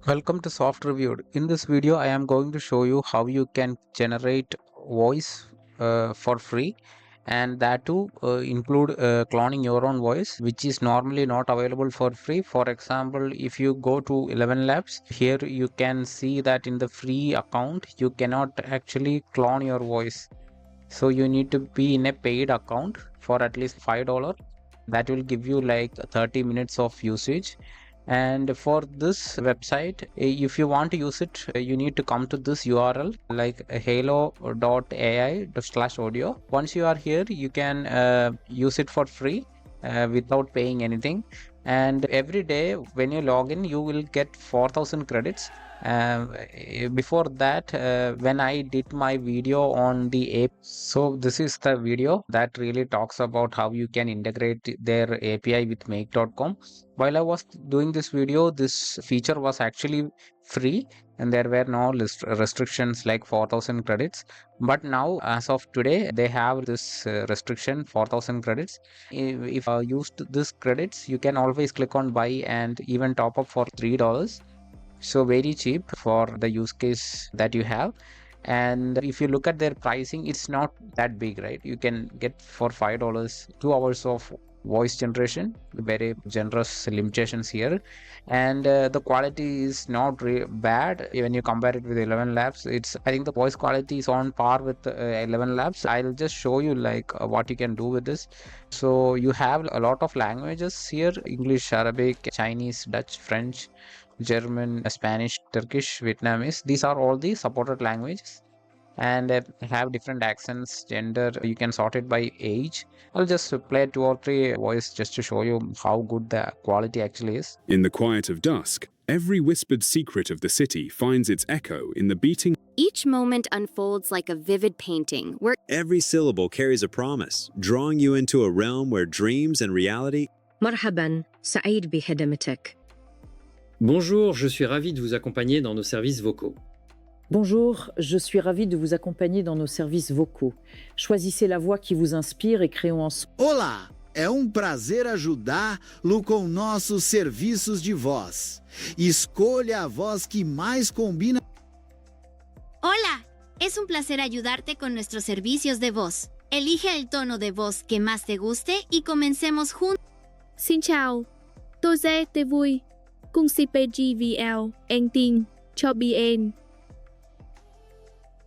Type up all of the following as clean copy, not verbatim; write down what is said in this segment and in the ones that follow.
Welcome to Soft Reviewed. In this video, I am going to show you how you can generate voice for free, and that too include cloning your own voice, which is normally not available for free. For example, if you go to 11 Labs, here you can see that in the free account, you cannot actually clone your voice. So you need to be in a paid account for at least $5. That will give you like 30 minutes of usage. And for this website, if you want to use it, you need to come to this URL like hailuo.ai/audio. Once you are here, you can use it for free without paying anything. And every day when you log in, you will get 4,000 credits. Before that, when I did my video on the app, so this is the video that really talks about how you can integrate their API with make.com. While I was doing this video, this feature was actually free and there were no restrictions like 4,000 credits. But now, as of today, they have this restriction 4,000 credits. If used this credits, you can always click on buy and even top up for $3. So very cheap for the use case that you have. And if you look at their pricing, it's not that big, right? You can get for $5 2 hours of voice generation, very generous limitations here. And the quality is not bad when you compare it with 11 labs. I think the voice quality is on par with 11 labs. I'll just show you like what you can do with this. So you have a lot of languages here: English, Arabic, Chinese, Dutch, French, German, Spanish, Turkish, Vietnamese. These are all the supported languages and have different accents, gender. You can sort it by age. I'll just play 2 or 3 voice just to show you how good the quality actually is. In the quiet of dusk, every whispered secret of the city finds its echo in the beating. Each moment unfolds like a vivid painting, where Every syllable carries a promise, drawing you into a realm where dreams and reality. مرحباً، سعيد بخدمتك. Bonjour, je suis ravi de vous accompagner dans nos services vocaux. Bonjour, je suis ravie de vous accompagner dans nos services vocaux. Choisissez la voix qui vous inspire et créons ensemble. Olá, é prazer ajudá-lo com nossos serviços de voz. Escolha a voz que mais combina. Hola, es un placer ayudarte con nuestros servicios de voz. Elige el tono de voz que más te guste y comencemos juntos. Xin chào, tôi rất vui cùng CPGVL anh tin cho BN.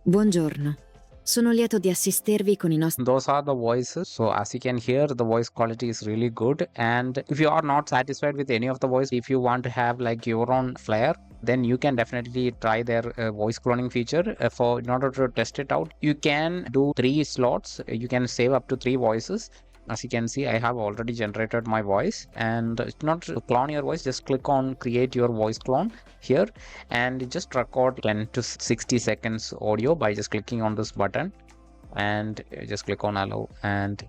Buongiorno, sono lieto di assistervi con i nostri. Those are the voices. So as you can hear, the voice quality is really good. And if you are not satisfied with any of the voice, if you want to have like your own flair, then you can definitely try their voice cloning feature. In order to test it out, you can do 3 slots. You can save up to 3 voices. As you can see, I have already generated my voice, and it's not to clone your voice. Just click on create your voice clone here and just record 10 to 60 seconds audio by just clicking on this button and just click on allow, and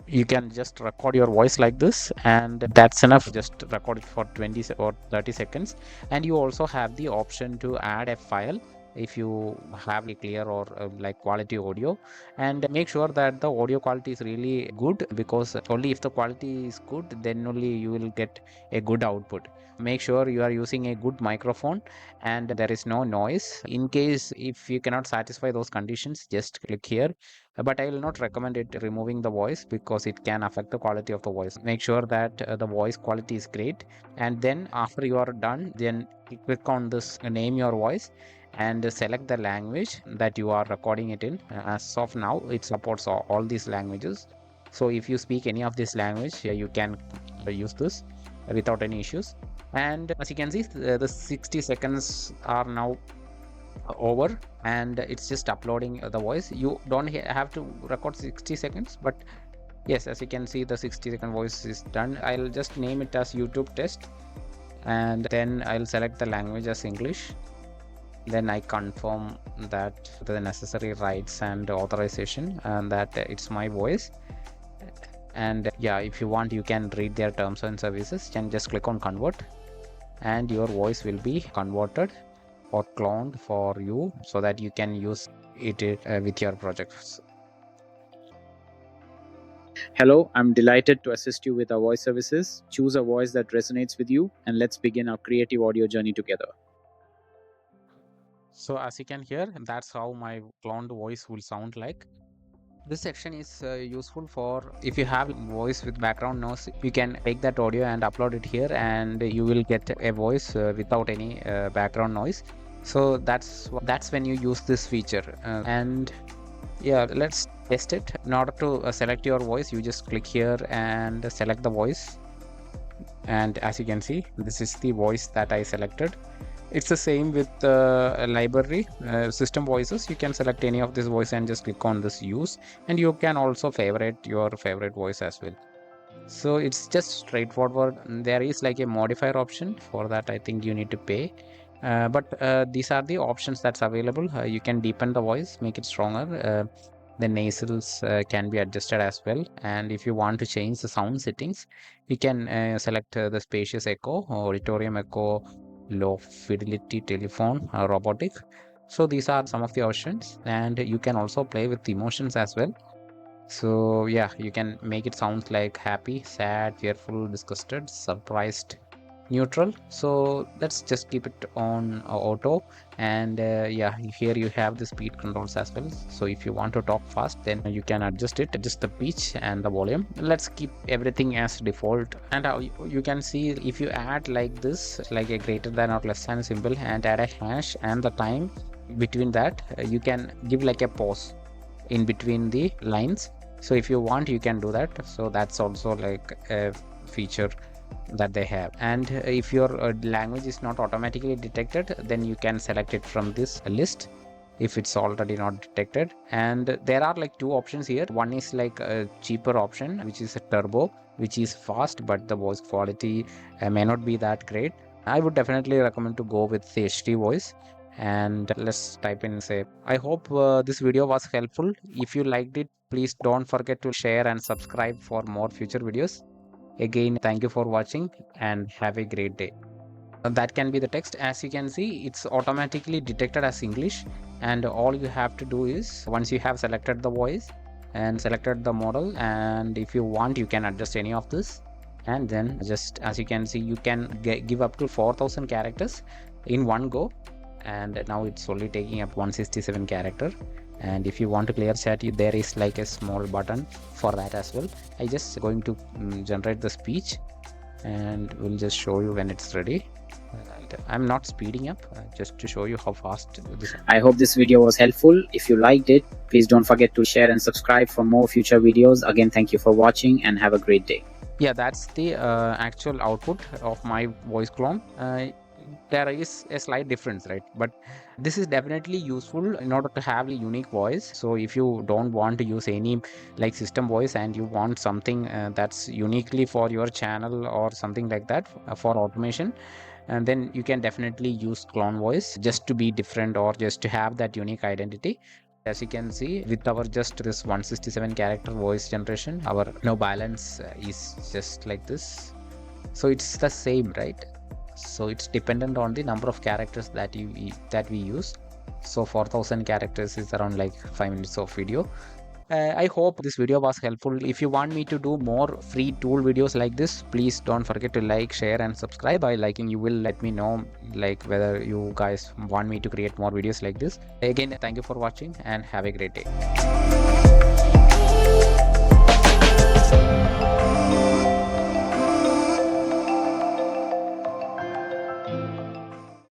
you can just record your voice like this, and that's enough. Just record it for 20 or 30 seconds. And you also have the option to add a file if you have a clear or like quality audio, and make sure that the audio quality is really good, because only if the quality is good, then only you will get a good output. Make sure you are using a good microphone and there is no noise. In case if you cannot satisfy those conditions, just click here. But I will not recommend it removing the voice, because it can affect the quality of the voice. Make sure that the voice quality is great, and then after you are done, then click on this name your voice and select the language that you are recording it in. As of now, it supports all these languages. So if you speak any of this language, you can use this without any issues. And as you can see, the 60 seconds are now over, and it's just uploading the voice. You don't have to record 60 seconds, but yes, as you can see, the 60-second voice is done. I'll just name it as YouTube test, and then I'll select the language as English. Then I confirm that the necessary rights and authorization, and that it's my voice. And yeah, if you want, you can read their terms and services. You can just click on convert, and your voice will be converted or cloned for you, so that you can use it with your projects. Hello, I'm delighted to assist you with our voice services. Choose a voice that resonates with you, and let's begin our creative audio journey together. So as you can hear, that's how my cloned voice will sound like. This section is useful for if you have voice with background noise, you can take that audio and upload it here, and you will get a voice without any background noise. So that's when you use this feature. And yeah, let's test it. In order to select your voice, you just click here and select the voice. And as you can see, this is the voice that I selected. It's the same with a library system voices. You can select any of this voice and just click on this use, and you can also favorite your favorite voice as well. So it's just straightforward. There is like a modifier option. For that, I think you need to pay. But these are the options that's available. You can deepen the voice, make it stronger. The nasals can be adjusted as well, and if you want to change the sound settings, you can select the spacious echo, auditorium echo, low fidelity telephone, robotic. So these are some of the options, and you can also play with emotions as well. So yeah, you can make it sound like happy, sad, fearful, disgusted, surprised, neutral. So let's just keep it on auto. And yeah, here you have the speed controls as well. So if you want to talk fast, then you can adjust the pitch and the volume. Let's keep everything as default. And you can see, if you add like this, like a greater than or less than symbol, and add a hash and the time between that, you can give like a pause in between the lines. So if you want, you can do that. So that's also like a feature that they have. And if your language is not automatically detected, then you can select it from this list if it's already not detected. And there are like two options here. One is like a cheaper option, which is a turbo, which is fast, but the voice quality may not be that great. I would definitely recommend to go with the HD voice. And let's type in, say, I hope this video was helpful. If you liked it, please don't forget to share and subscribe for more future videos. Again, thank you for watching and have a great day. That can be the text. As you can see, it's automatically detected as English, and all you have to do is, once you have selected the voice and selected the model, and if you want, you can adjust any of this. And then just as you can see, you can give up to 4000 characters in one go, and now it's only taking up 167 character. And if you want to clear chat, there is like a small button for that as well. I just going to generate the speech, and we'll just show you when it's ready. And I'm not speeding up, just to show you how fast this. I hope this video was helpful. If you liked it, please don't forget to share and subscribe for more future videos. Again, thank you for watching and have a great day. Yeah, that's the actual output of my voice clone. There is a slight difference, right? But this is definitely useful in order to have a unique voice. So if you don't want to use any like system voice, and you want something that's uniquely for your channel or something like that for automation, and then you can definitely use clone voice just to be different or just to have that unique identity. As you can see, with our just this 167 character voice generation, our balance is just like this. So it's the same, right? So it's dependent on the number of characters that we use. So 4000 characters is around like 5 minutes of video. I hope this video was helpful. If you want me to do more free tool videos like this, please don't forget to like, share and subscribe. By liking, you will let me know like whether you guys want me to create more videos like this. Again, thank you for watching and have a great day.